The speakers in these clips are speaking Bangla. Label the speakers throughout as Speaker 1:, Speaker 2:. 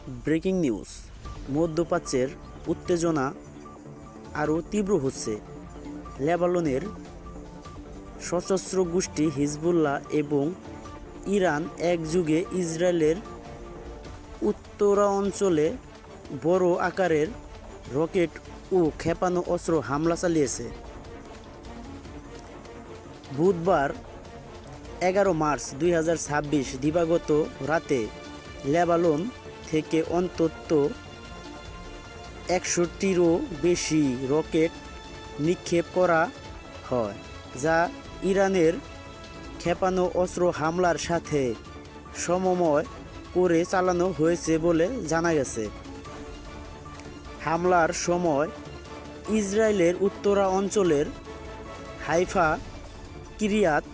Speaker 1: ব্রেকিং নিউজ, মধ্যপ্রাচ্যের উত্তেজনা আরও তীব্র হচ্ছে। লেবাননের সশস্ত্র গোষ্ঠী হিজবুল্লাহ এবং ইরান একযোগে ইসরায়েলের উত্তরাঞ্চলে বড় আকারের রকেট ও ক্ষেপণাস্ত্র অস্ত্র হামলা চালিয়েছে। বুধবার 11 মার্চ 2026 দিবাগত রাতে লেবানন থেকে অন্তত 100টিরও বেশি রকেট নিক্ষেপ করা হয়, যা ইরানের ক্ষেপণাস্ত্র হামলার সাথে সমন্বয় করে চালানো হয়েছে বলে জানা গেছে। হামলার সময় ইসরায়েলের উত্তরাঞ্চলের হাইফা, কিরিয়াত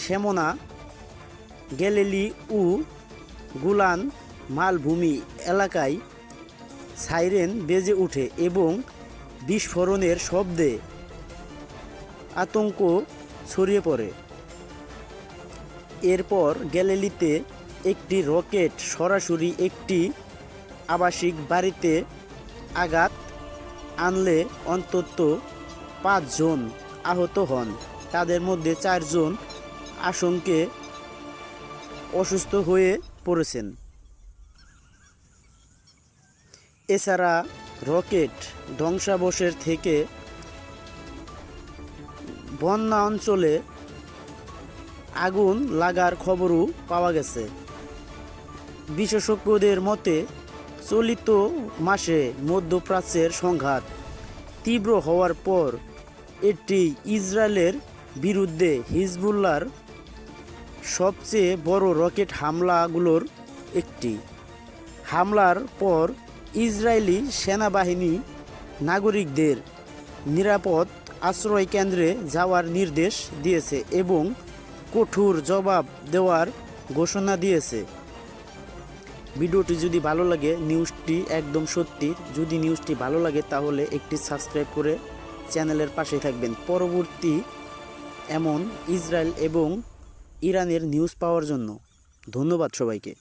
Speaker 1: শেমোনা, গ্যালিলি ও গোলান মালভূমি এলাকায় সাইরেন বেজে ওঠে এবং বিস্ফোরণের শব্দে আতঙ্ক ছড়িয়ে পড়ে। এরপর গ্যালিলিতে একটি রকেট সরাসরি একটি আবাসিক বাড়িতে আঘাত আনলে অন্তত 5 জন আহত হন। তাদের মধ্যে 4 জন আশঙ্কে অসুস্থ হয়ে পড়েছেন। এছাড়া রকেট ধ্বংসাবশেষ থেকে বন্যা অঞ্চলে আগুন লাগার খবরও পাওয়া গেছে। বিশেষজ্ঞদের মতে চলিত মাসে মধ্যপ্রাচ্যের সংঘাত তীব্র হওয়ার পর এটি ইসরায়েলের বিরুদ্ধে হিজবুল্লাহর সবচেয়ে বড় রকেট হামলাগুলোর একটি। হামলার পর ইসরায়েলি সেনাবাহিনী নাগরিকদের নিরাপদ আশ্রয়কেন্দ্রে যাওয়ার নির্দেশ দিয়েছে এবং কঠোর জবাব দেওয়ার ঘোষণা দিয়েছে। ভিডিওটি যদি ভালো লাগে, নিউজটি একদম সত্যি, যদি নিউজটি ভালো লাগে তাহলে একটি সাবস্ক্রাইব করে চ্যানেলের পাশে থাকবেন পরবর্তী এমন ইসরায়েল এবং ইরানের নিউজ পাওয়ার জন্য। ধন্যবাদ সবাইকে।